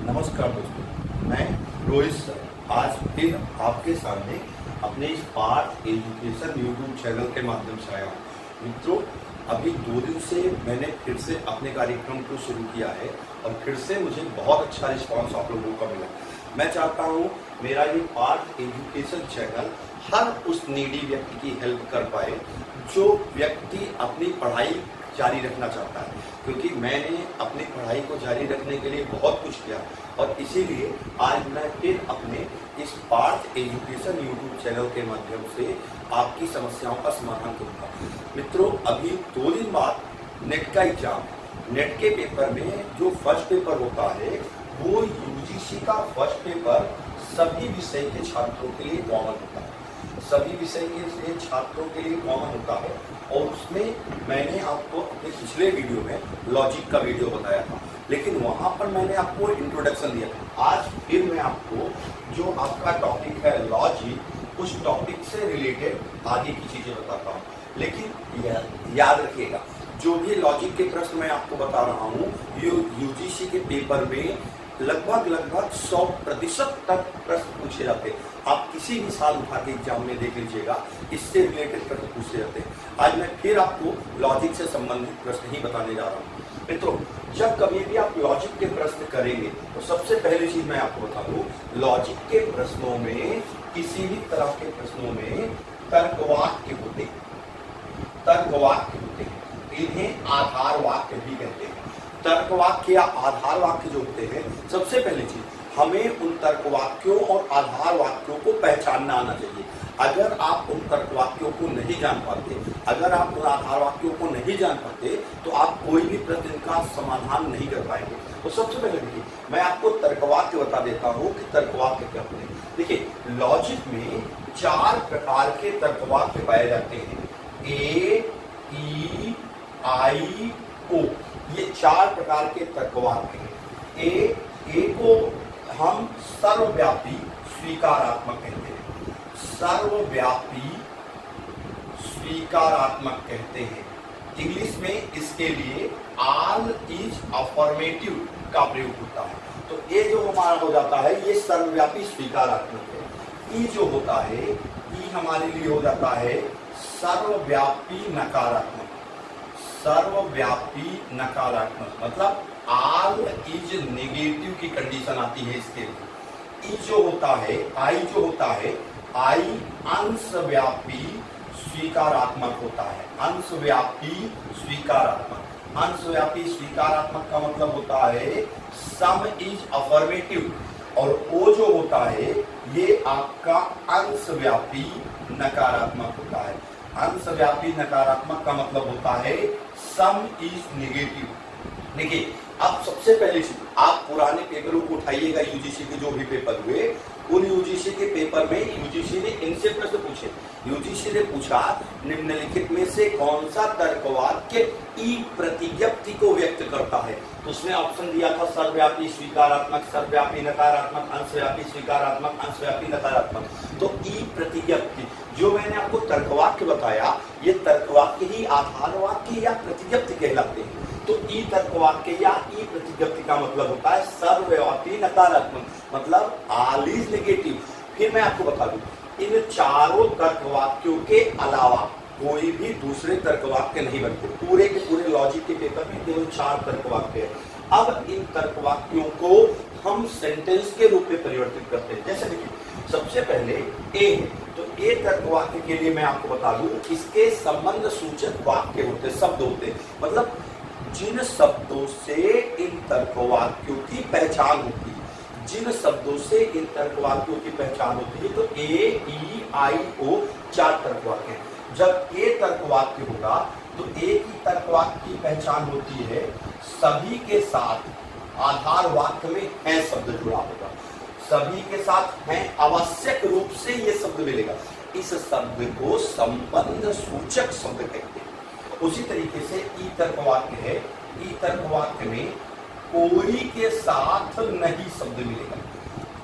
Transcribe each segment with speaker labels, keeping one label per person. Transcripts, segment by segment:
Speaker 1: नमस्कार दोस्तों, मैं रोहित सर आज फिर आपके सामने अपने इस पार्थ एजुकेशन यूट्यूब चैनल के माध्यम से आया हूँ। मित्रों, अभी 2 दिन से मैंने फिर से अपने कार्यक्रम को शुरू किया है और फिर से मुझे बहुत अच्छा रिस्पांस आप लोगों का मिला। मैं चाहता हूँ मेरा ये पार्थ एजुकेशन चैनल हर उस नीडी व्यक्ति की हेल्प कर पाए जो व्यक्ति अपनी पढ़ाई जारी रखना चाहता है, क्योंकि मैंने अपनी पढ़ाई को जारी रखने के लिए बहुत कुछ किया और इसीलिए आज मैं फिर अपने इस पार्थ एजुकेशन यूट्यूब चैनल के माध्यम से आपकी समस्याओं का समाधान करूंगा। मित्रों, अभी 2 दिन बाद नेट का एग्जाम है। नेट के पेपर में जो फर्स्ट पेपर होता है वो यूजीसी का फर्स्ट पेपर सभी विषय के छात्रों के लिए कॉमन होता है। सभी विषय के छात्रों के लिए कॉमन होता है और उसमें मैंने आपको अपने पिछले वीडियो में लॉजिक का वीडियो बताया था, लेकिन वहां पर मैंने आपको इंट्रोडक्शन दिया था। आज फिर मैं आपको जो आपका टॉपिक है लॉजिक, उस टॉपिक से रिलेटेड आगे की चीजें बताता हूँ। लेकिन याद रखिएगा, जो भी लॉजिक के प्रश्न मैं आपको बता रहा हूँ यूजीसी के पेपर में लगभग 100% तक प्रश्न पूछे जाते हैं। आप किसी भी साल उठा के एग्जाम में देख लीजिएगा, इससे रिलेटेड प्रश्न पूछे जाते हैं। आज मैं फिर आपको लॉजिक से संबंधित प्रश्न ही बताने जा रहा हूँ। मित्रों, जब कभी भी आप लॉजिक के प्रश्न करेंगे तो सबसे पहली चीज मैं आपको बता दूं, लॉजिक के प्रश्नों में, किसी भी तरह के प्रश्नों में तर्कवाक्य होते हैं। तर्कवाक्य होते हैं, इन्हें आधार वाक्य भी कहते हैं। तर्कवाक्य या आधार वाक्य जो होते हैं, सबसे पहली चीज हमें उन तर्कवाक्यों और आधार वाक्यों को पहचानना आना चाहिए। अगर आप उन तर्कवाक्यों को नहीं जान पाते, अगर आप उन आधार वाक्यों को नहीं जान पाते, तो आप कोई भी प्रश्न का समाधान नहीं कर पाएंगे। तो सबसे पहले देखिए, मैं आपको तर्कवाक्य बता देता हूँ कि तर्कवाक्य क्या होते हैं। देखिए, लॉजिक में 4 प्रकार के तर्कवाक्य पाए जाते हैं। ए, ई, आई, ओ, ये 4 प्रकार के तर्कवाक्य हैं। ए को हम सर्वव्यापी स्वीकारात्मक कहते हैं। सर्वव्यापी स्वीकारात्मक कहते हैं। इंग्लिश में इसके लिए ऑल इज अफर्मेटिव का प्रयोग होता है। तो ये जो हमारा हो जाता है ये सर्वव्यापी स्वीकारात्मक है। ई जो होता है, ई हमारे लिए हो जाता है सर्वव्यापी नकारात्मक। सर्वव्यापी नकारात्मक मतलब ऑल इज नेगेटिव की कंडीशन आती है इसके लिए। ई जो होता है, आई जो होता है, आई अंशव्यापी स्वीकारात्मक होता है। अंशव्यापी स्वीकारात्मक। अंशव्यापी स्वीकारात्मक का मतलब होता है सम इज अफर्मेटिव। और ओ जो होता है ये आपका अंशव्यापी नकारात्मक होता है। अंशव्यापी नकारात्मक का मतलब होता है सम इज नेगेटिव। देखिए, अब सबसे पहले आप पुराने पेपरों को उठाइएगा, यूजीसी के जो भी पेपर हुए, उन यूजीसी के पेपर में यूजीसी ने इनसे प्रश्न पूछे। यूजीसी ने पूछा निम्नलिखित में से कौन सा तर्कवाक्य ई प्रतिज्ञप्ति को व्यक्त करता है। तो उसने ऑप्शन दिया था सर्वव्यापी स्वीकारात्मक, सर्वव्यापी नकारात्मक, अंशव्यापी स्वीकारात्मक, अंशव्यापी नकारात्मक। तो ई प्रतिज्ञप्ति जो मैंने आपको तर्कवाक्य बताया, ये तर्कवाक्य ही आधार वाक्य या प्रतिज्ञप्ति कहलाते हैं। तो ई तर्कवाक्य या ई प्रतिज्ञप्ति का मतलब होता है सर्वव्यापी नकारात्मक, मतलब ऑल इज नेगेटिव। फिर मैं आपको बता दूं, इन 4 तर्कवाक्यों के अलावा कोई भी दूसरे तर्कवाक्य नहीं बनते। पूरे के पूरे लॉजिक के पेपर में केवल 4 तर्कवाक्य है। अब इन तर्कवाक्यों को हम सेंटेंस के रूप में परिवर्तित करते हैं। जैसे देखिए, सबसे पहले ए है, तो ए तर्कवाक्य के लिए मैं आपको बता दूं, इसके संबंध सूचक वाक्य होते, शब्द होते, मतलब जिन शब्दों से इन तर्कवाक्यों की पहचान होती है, जिन शब्दों से इन तर्कवाक्यों की पहचान होती है। तो ए, ई, आई, ओ 4 तर्कवाक्य हैं। जब ए तर्कवाक्य होगा तो ए की तर्कवाक्य की पहचान होती है सभी के साथ आधार वाक्य में है शब्द जुड़ा होगा। सभी के साथ है, आवश्यक रूप से ये शब्द मिलेगा। इस शब्द को संबंध सूचक शब्द कहते हैं। उसी तरीके से ई तर्कवाक्य है। ई तर्कवाक्य में कोई के साथ नहीं शब्द मिलेगा।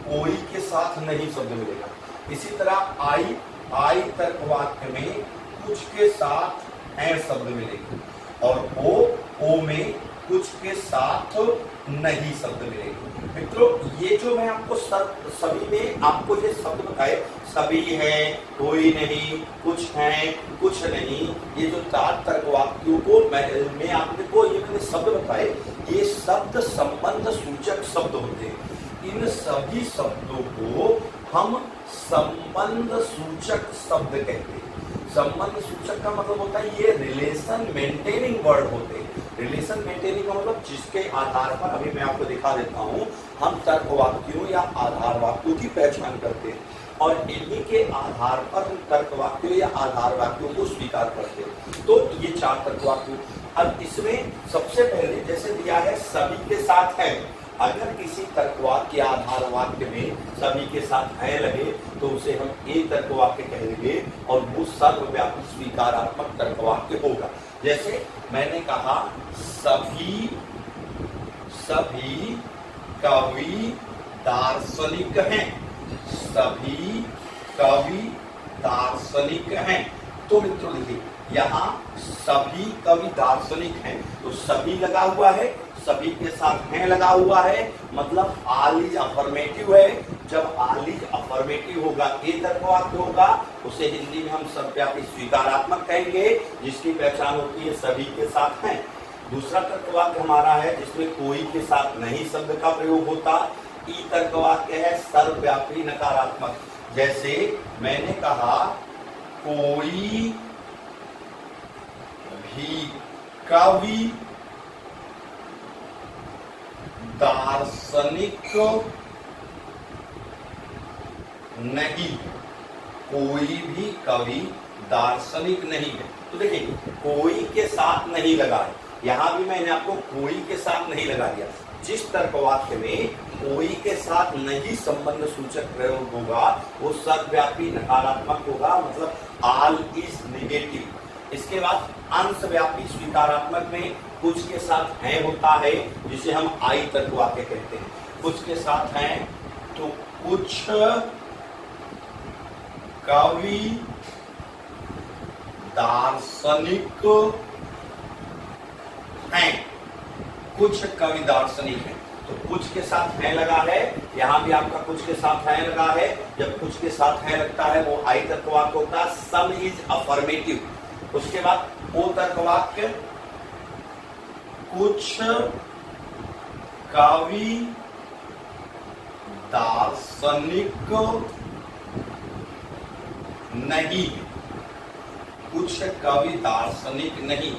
Speaker 1: कोई के साथ नहीं शब्द मिलेगा। इसी तरह आई तर्कवाक्य में कुछ के साथ है शब्द मिलेगा। और ओ में कुछ के साथ नहीं शब्द मिलेंगे। मित्रों, ये जो मैं आपको सभी में आपको ये शब्द बताए, सभी है, कोई नहीं, कुछ है, कुछ नहीं, ये जो 4 तर्क वाक्यों को मैं आपको ये मैंने शब्द बताए, ये शब्द संबंध सूचक शब्द होते हैं। इन सभी शब्दों को हम संबंध सूचक शब्द कहते हैं। संबंध सूचक का मतलब होता है ये रिलेशन मेंटेनिंग वर्ड होते हैं। रिलेशन मेंटेनिंग का मतलब जिसके आधार पर, अभी मैं आपको दिखा देता हूं, हम तर्क वाक्यों या आधार वाक्यों की पहचान करते हैं और इन्हीं के आधार पर हम तर्क वाक्यों या आधार वाक्यों को स्वीकार करते हैं। तो ये 4 तर्क वाक्य। अब इसमें सबसे पहले जैसे दिया है सभी के साथ है, अगर किसी तर्क वाक्य या आधार वाक्य में सभी के साथ है लगे तो उसे हम एक तर्क वाक्य कहेंगे और वो सर्वव्यापी स्वीकारात्मक तर्क वाक्य होगा। जैसे मैंने कहा सभी कवि दार्शनिक हैं, सभी कवि दार्शनिक हैं। तो मित्रों देखिए, यहाँ सभी कवि दार्शनिक हैं, तो सभी लगा हुआ है, सभी के साथ हैं लगा हुआ है, मतलब ऑल इज अफर्मेटिव है। जब ऑल इज अफर्मेटिव होगा, एक तर्क वाक्य होगा, उसे हिंदी में हम सर्वव्यापी स्वीकारात्मक कहेंगे, जिसकी पहचान होती है सभी के साथ हैं। दूसरा तर्क वाक्य हमारा है जिसमें कोई के साथ नहीं शब्द का प्रयोग होता, ई तर्क वाक्य है सर्वव्यापी नकारात्मक। जैसे मैंने कहा कोई भी कवि दार्शनिक नहीं, कोई भी कवि दार्शनिक नहीं है। तो देखिए, कोई के साथ नहीं लगा है, यहां भी मैंने आपको कोई के साथ नहीं लगा दिया। जिस तर्क वाक्य में कोई के साथ नहीं संबंध सूचक प्रयोग होगा वो सर्वव्यापी नकारात्मक होगा, मतलब ऑल इज नेगेटिव। इसके बाद अंशव्यापी स्वीकारात्मक में कुछ के साथ है होता है, जिसे हम आई तर्क वाक्य कहते हैं। कुछ के साथ है तो कुछ कवि दार्शनिक हैं, कुछ कवि दार्शनिक हैं, तो कुछ के साथ है लगा है, यहां भी आपका कुछ के साथ है लगा है। जब कुछ के साथ है लगता है वो आई तर्क वाक्य होता है, सम इज अफर्मेटिव। उसके बाद ओ तर्क वाक्य, कुछ कवि दार्शनिक नहीं, कुछ कवि दार्शनिक नहीं।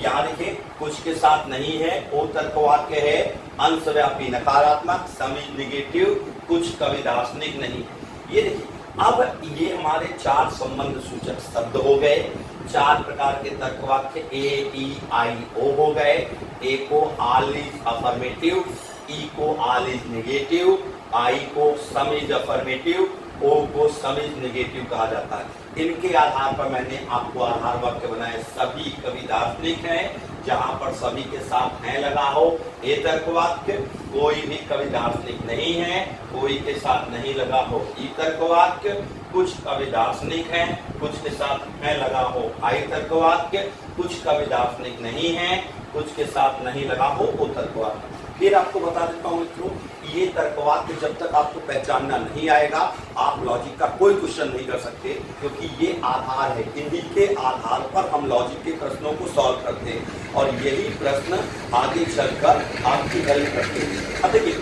Speaker 1: यहां देखिए, कुछ के साथ नहीं है, ओ तर्क वाक्य है अंशव्यापी नकारात्मक, सम इज नेगेटिव, कुछ कवि दार्शनिक नहीं। ये देखिए, अब ये हमारे 4 संबंध सूचक शब्द हो गए। 4 प्रकार के तर्क वाक्य ए, ई, आई, ओ हो गए। ए को ऑल इज अफर्मेटिव, ई को ऑल इज नेगेटिव, आई को सम इज अफर्मेटिव, ओ को सम इज नेगेटिव कहा जाता है। इनके आधार पर मैंने आपको आधार वाक्य बनाए, सभी कवि दार्शनिक हैं, जहां पर सभी के साथ है लगा हो। ए तर्क वाक्य, कोई भी कवि दार्शनिक नहीं है, कोई के साथ नहीं लगा हो। ई तर्क वाक्य, कुछ कवि दार्शनिक हैं, कुछ के साथ है लगा हो। आई तर्क वाक्य, कुछ कवि दार्शनिक नहीं है, कुछ के साथ नहीं लगा हो। ओ तर्क वाक्य। फिर आपको बता देता हूं मित्रों, ये तर्क वाक्य जब तक आपको पहचानना नहीं आएगा, आप लॉजिक का कोई क्वेश्चन नहीं कर सकते, क्योंकि ये आधार है। इन्हीं के आधार पर हम लॉजिक के प्रश्नों को सॉल्व करते हैं और यही प्रश्न आगे चलकर आपकी हेल्प करते हैं। अब देखिए,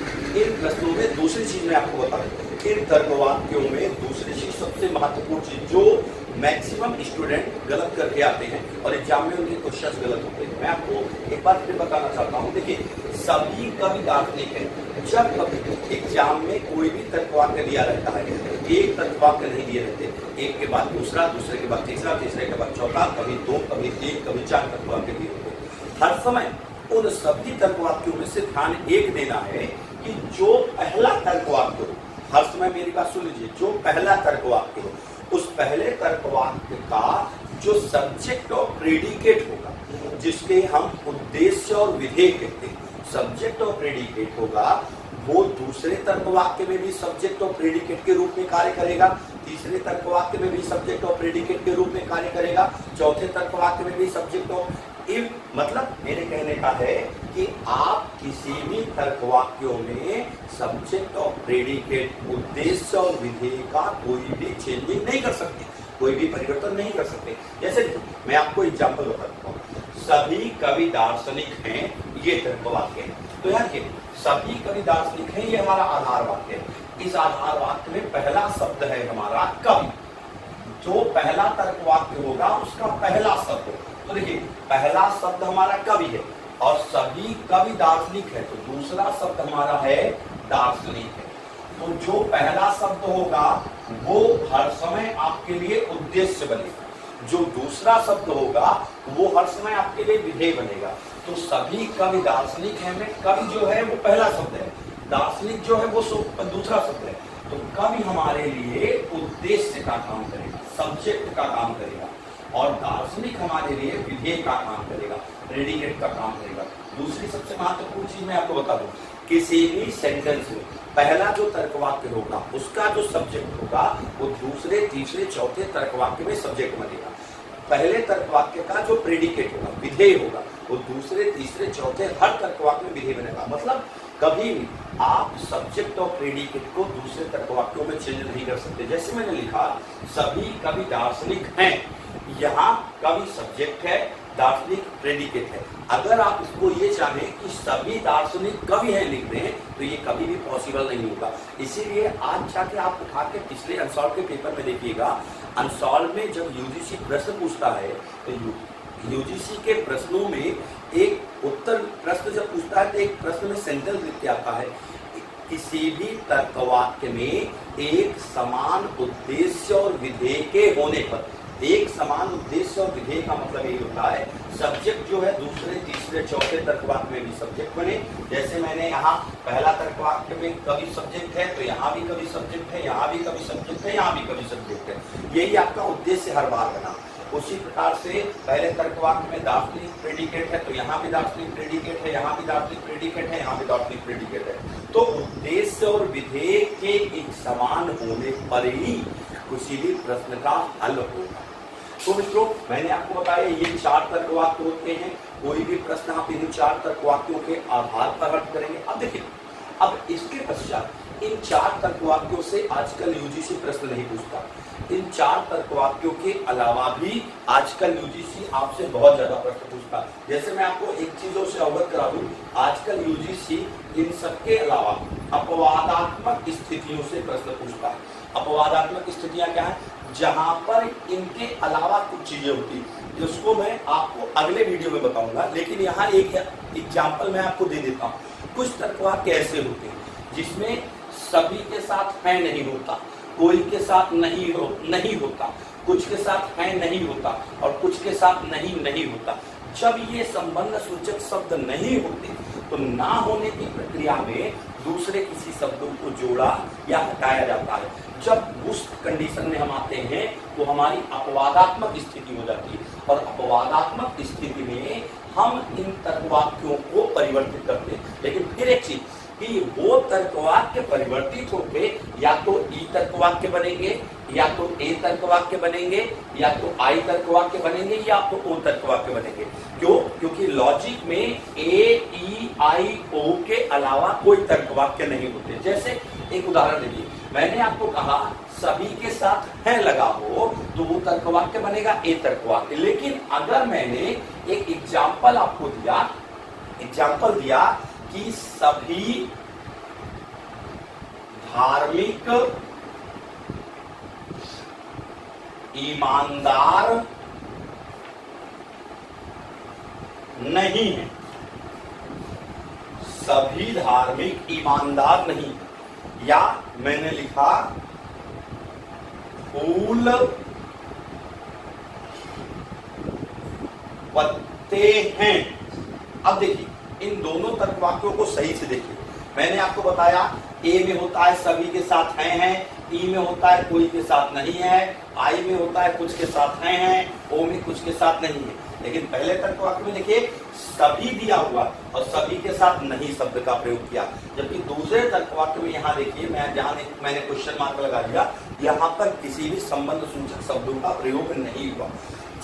Speaker 1: इन प्रश्नों में दूसरी चीज मैं आपको बता देता हूँ। इन तर्क वाक्यों में दूसरी चीज, सबसे महत्वपूर्ण चीज जो मैक्सिमम स्टूडेंट गलत करके आते हैं और एग्जाम में उनके क्वेश्चंस गलत होते हैं, मैं आपको एक बार फिर बताना चाहता हूँ। देखिए, सभी कवि दार्शनिक है। जब एग्जाम में कोई भी तर्क वाक्य दिया रहता है, एक तर्क वाक्य नहीं दिए रहते, एक के बाद दूसरा, दूसरे के बाद तीसरा, तीसरे के बाद चौथा, कभी 2, कभी 3, कभी 4 तर्क वाक्य दिए होते। हर समय उन सभी तर्क वाक्यों में से ध्यान एक देना है कि जो पहला तर्क वाक्य हो, हर समय मेरी बात सुन लीजिए, जो पहला तर्क वाक्य हो, उस पहले तर्क वाक्य का जो सब्जेक्ट और प्रेडिकेट होगा, जिसके हम उद्देश्य और विधेय कहते हैं, सब्जेक्ट और प्रेडिकेट होगा, वो दूसरे तर्क वाक्य में भी सब्जेक्ट और प्रेडिकेट के रूप में कार्य करेगा, तीसरे तर्क वाक्य में भी सब्जेक्ट और प्रेडिकेट के रूप में कार्य करेगा, चौथे तर्क वाक्य में भी सब्जेक्ट और मतलब मेरे कहने का है कि आप किसी भी तर्क वाक्यों में सब्जेक्ट और प्रेडिकेट, उद्देश्य और विधेय का कोई भी चेंजिंग नहीं कर सकते, कोई भी परिवर्तन नहीं कर सकते। जैसे मैं आपको एग्जांपल बताता हूँ, सभी कवि दार्शनिक हैं, ये तर्क वाक्य है। तो यार ये सभी कवि दार्शनिक हैं, ये हमारा आधार वाक्य है। इस आधार वाक्य में पहला शब्द है हमारा कवि। जो पहला तर्क वाक्य होगा उसका पहला शब्द, तो देखिए पहला शब्द हमारा कवि है और सभी कवि दार्शनिक है, तो दूसरा शब्द हमारा है दार्शनिक है। तो जो पहला शब्द होगा वो हर समय आपके लिए उद्देश्य बनेगा, जो दूसरा शब्द होगा वो हर समय आपके लिए विधेय बनेगा। तो सभी कवि दार्शनिक है में कवि जो है वो पहला शब्द है, दार्शनिक जो है वो दूसरा शब्द है। तो कवि हमारे लिए उद्देश्य का काम करेगा, सब्जेक्ट का काम करेगा, और दार्शनिक हमारे लिए विधेय का काम करेगा, प्रेडिकेट का काम करेगा। दूसरी सबसे महत्वपूर्ण चीज मैं आपको बता दूं, किसी भी सेंटेंस में पहला जो तर्कवाक्य होगा उसका जो सब्जेक्ट होगा वो दूसरे, तीसरे, चौथे तर्कवाक्य में सब्जेक्ट बनेगा। पहले तर्कवाक्य का जो प्रेडिकेट होगा, विधेय होगा, वो दूसरे, तीसरे, चौथे हर तर्कवाक्य में विधेय बनेगा। मतलब कभी भी आप सब्जेक्ट और प्रेडिकेट को दूसरे तर्कवाक्यों में चेंज नहीं कर सकते। जैसे मैंने लिखा सभी कवि दार्शनिक हैं, यहाँ कवि सब्जेक्ट है, दार्शनिक प्रेडिकेट है। अगर आप इसको ये चाहें कि सभी दार्शनिक कवि हैं लिख दें तो ये कभी भी पॉसिबल नहीं होगा। इसीलिए आज जाके आप उठा के पिछले अनसॉल्व के पेपर में देखिएगा, अनसॉल्व में जब यूजीसी प्रश्न पूछता है तो यूजीसी के प्रश्नों में एक उत्तर प्रश्न जब पूछता है तो एक प्रश्न में सेंटेंस लिख के आता है, किसी भी तर्कवाक्य में एक समान उद्देश्य और विधेय के होने पर। एक समान उद्देश्य और विधेय का मतलब यही होता है सब्जेक्ट जो है दूसरे, तीसरे, चौथे तर्कवाक्य में भी सब्जेक्ट बने। जैसे मैंने यहाँ पहला तर्कवाक्य में कवि सब्जेक्ट है तो यहाँ भी कवि सब्जेक्ट है, यहाँ भी कवि सब्जेक्ट है, यहाँ भी कवि सब्जेक्ट है। यही आपका उद्देश्य हर बार बना। उसी प्रकार से पहले तर्कवाक्य में दार्शनिक प्रेडिकेट है तो यहाँ भी दार्शनिक प्रेडिकेट है, यहाँ भी दार्शनिक प्रेडिकेट है, यहाँ भी दार्शनिक प्रेडिकेट है। तो उद्देश्य और विधेय के एक समान होने पर ही किसी भी प्रश्न का हल होगा। तो मित्रों मैंने आपको बताया ये 4 तर्कवाक्य होते हैं। कोई भी प्रश्न आप इन 4 तर्कवाक्यों के आधार पर हल करेंगे। अब देखिए, अब इसके पश्चात इन 4 तर्कवाक्यों से आजकल यूजीसी प्रश्न नहीं पूछता। इन 4 तर्कवाक्यों के अलावा भी आजकल यूजीसी आपसे बहुत ज्यादा प्रश्न पूछता है। जैसे मैं आपको एक चीजों से अवगत करा दूं, आजकल यूजीसी इन सबके अलावा अपवादात्मक स्थितियों से प्रश्न पूछता है। अपवादात्मक स्थितियां क्या है? जहां पर इनके अलावा कुछ चीजें होती है, जिसको मैं आपको अगले वीडियो में बताऊंगा। लेकिन यहाँ एक एग्जाम्पल मैं आपको दे देता हूँ। कुछ तर्कवाक्य ऐसे होते हैं जिसमें सभी के साथ है नहीं होता, कोई के साथ नहीं होता, कुछ के साथ है नहीं होता और कुछ के साथ नहीं होता। जब ये संबंध सूचक शब्द नहीं होते तो ना होने की प्रक्रिया में दूसरे किसी शब्दों को जोड़ा या हटाया जाता है। जब उस कंडीशन में हम आते हैं तो हमारी अपवादात्मक स्थिति हो जाती है, और अपवादात्मक स्थिति में हम इन तर्कवाक्यों को परिवर्तित करते हैं। लेकिन फिर एक चीज कि वो तर्कवाक्य परिवर्तित होके या तो ई तर्कवाक्य बनेंगे, या तो ए तर्कवाक्य बनेंगे, या तो आई तर्कवाक्य बनेंगे, या तो ओ तर्कवाक्य बनेंगे। क्यों? क्योंकि लॉजिक में ए, ई, आई, ओ के अलावा कोई तर्कवाक्य नहीं होते। जैसे एक उदाहरण देखिए, मैंने आपको कहा सभी के साथ है लगा हो तो वो तर्कवाक्य बनेगा ए तर्कवाक्य। लेकिन अगर मैंने एक एग्जाम्पल आपको दिया कि सभी धार्मिक ईमानदार नहीं है, सभी धार्मिक ईमानदार नहीं, या मैंने लिखा फूल पत्ते हैं। अब देखिए इन दोनों तर्कवाक्यों को सही से देखिए। मैंने आपको बताया ए में होता है सभी के साथ हैं, ई में होता है कोई के साथ नहीं है, आई में होता है कुछ के साथ हैं, ओ में कुछ के साथ नहीं है। लेकिन पहले तर्कवाक्य में देखिए सभी दिया हुआ और सभी के साथ नहीं शब्द का प्रयोग किया। जबकि दूसरे तर्कवाक्य में यहाँ देखिए मैंने क्वेश्चन मार्क लगा दिया, यहाँ पर किसी भी संबंध सूचक शब्दों का प्रयोग नहीं हुआ।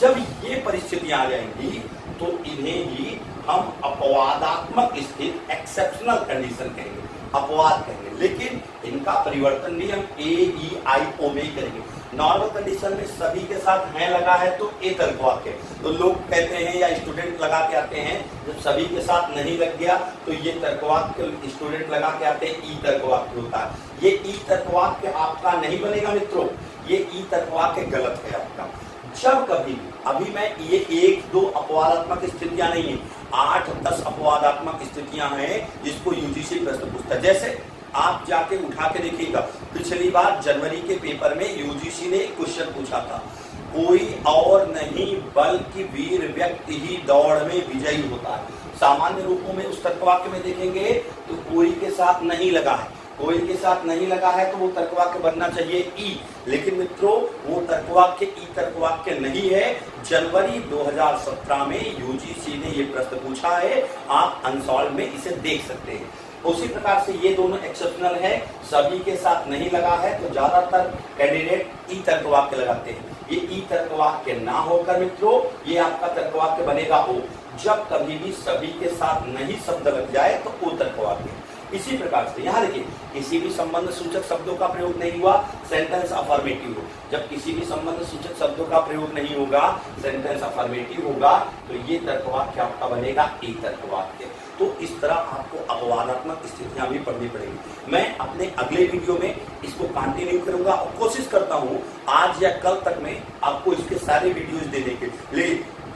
Speaker 1: जब ये परिस्थितियां आ जाएंगी तो इन्हें ही हम अपवादात्मक स्थिति एक्सेप्शनल कंडीशन कहेंगे, अपवाद कहेंगे। लेकिन इनका परिवर्तन भी हम AEIO में ही करेंगे। नॉर्मल कंडीशन में सभी के साथ है लगा है तो ए तर्क वाक्य, तो लोग कहते हैं या स्टूडेंट लगा के आते हैं, जब सभी के साथ नहीं लग गया तो ये तर्क वाक्य स्टूडेंट लगा के आते हैं, ई तर्क वाक्य होता है। ये ई तर्क वाक्य आपका नहीं बनेगा मित्रों, ये ई तर्क वाक्य गलत है आपका। जब कभी अभी मैं ये 1-2 अपवादात्मक स्थितियां नहीं है, 8-10 अपवादात्मक स्थितियां हैं जिसको यूजीसी प्रश्न पूछता है। जैसे आप जाके उठा के देखिएगा, पिछली बार जनवरी के पेपर में यूजीसी ने क्वेश्चन पूछा था, कोई और नहीं बल्कि वीर व्यक्ति ही दौड़ में विजयी होता है। सामान्य रूपों में उस तर्कवाक्य में देखेंगे तो कोई के साथ नहीं लगा है, कोई के साथ नहीं लगा है तो वो तर्कवाक्य बनना चाहिए ई। लेकिन मित्रों वो तर्कवाक्य ई तर्कवाक्य नहीं है। जनवरी 2017 में यूजीसी ने ये प्रश्न पूछा है, आप अनसॉल्व में इसे देख सकते हैं। उसी प्रकार से ये दोनों एक्सेप्शनल है, सभी के साथ नहीं लगा है तो ज्यादातर कैंडिडेट ई तर्कवाक्य लगाते हैं। ये ई तर्कवाक्य ना होकर मित्रों ये आपका तर्कवाक्य बनेगा ओ। जब कभी भी सभी के साथ नहीं शब्द लग जाए तो ओ तर्कवाक्य। इसी प्रकार से यहाँ देखिए, किसी भी संबंध सूचक शब्दों का प्रयोग नहीं हुआ, सेंटेंस अफर्मेटिव हो। जब किसी भी संबंध सूचक शब्दों का प्रयोग नहीं होगा, सेंटेंस अफर्मेटिव होगा, तो ये तर्कवाक्य आपका बनेगा ए तर्कवाक्य। तो इस तरह आपको अपवादात्मक स्थितियां भी पढ़नी पड़ेगी। मैं अपने अगले वीडियो में इसको कंटिन्यू करूंगा और कोशिश करता हूं आज या कल तक में आपको इसके सारे वीडियोस देने के।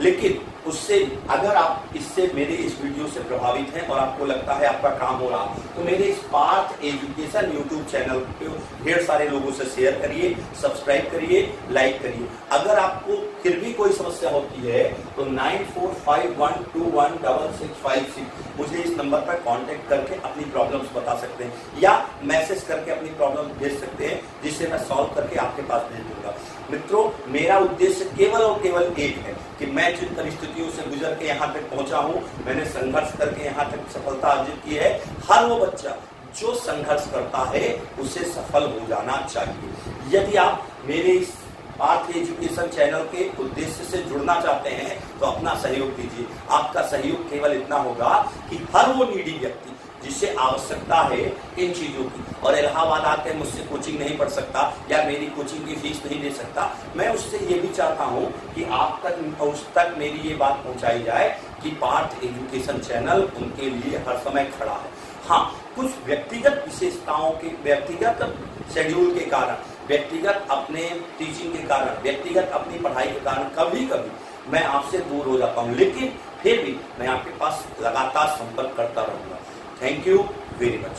Speaker 1: लेकिन उससे अगर आप इससे मेरे इस वीडियो से प्रभावित हैं और आपको लगता है आपका काम हो रहा, तो मेरे इस पार्थ एजुकेशन यूट्यूब चैनल को ढेर सारे लोगों से शेयर करिए, सब्सक्राइब करिए, लाइक करिए। अगर आपको फिर भी कोई समस्या होती है तो 9451216656 मुझे इस नंबर पर कांटेक्ट करके अपनी प्रॉब्लम्स बता सकते हैं या मैसेज करके अपनी प्रॉब्लम भेज सकते हैं, जिससे मैं सॉल्व करके आपके पास भेज दूंगा। मित्रों मेरा उद्देश्य केवल और केवल एक है कि मैं जिन परिस्थितियों से गुजर के यहाँ तक पहुंचा हूँ, मैंने संघर्ष करके यहाँ तक सफलता अर्जित की है। हर वो बच्चा जो संघर्ष करता है उसे सफल हो जाना चाहिए। यदि आप मेरे इस पार्थ एजुकेशन चैनल के उद्देश्य से जुड़ना चाहते हैं तो अपना सहयोग दीजिए। आपका सहयोग केवल इतना होगा कि हर वो नीडी व्यक्ति जिससे आवश्यकता है इन चीजों की, और इलाहाबाद आके मुझसे कोचिंग नहीं पढ़ सकता या मेरी कोचिंग की फीस नहीं दे सकता, मैं उससे ये भी चाहता हूँ कि आप तक उस तक मेरी ये बात पहुँचाई जाए कि पार्थ एजुकेशन चैनल उनके लिए हर समय खड़ा है। हाँ, कुछ व्यक्तिगत विशेषताओं के, व्यक्तिगत शेड्यूल के कारण, व्यक्तिगत अपने टीचिंग के कारण, व्यक्तिगत अपनी पढ़ाई के कारण कभी कभी मैं आपसे दूर हो जाता हूँ, लेकिन फिर भी मैं आपके पास लगातार संपर्क करता रहूंगा। Thank you very much.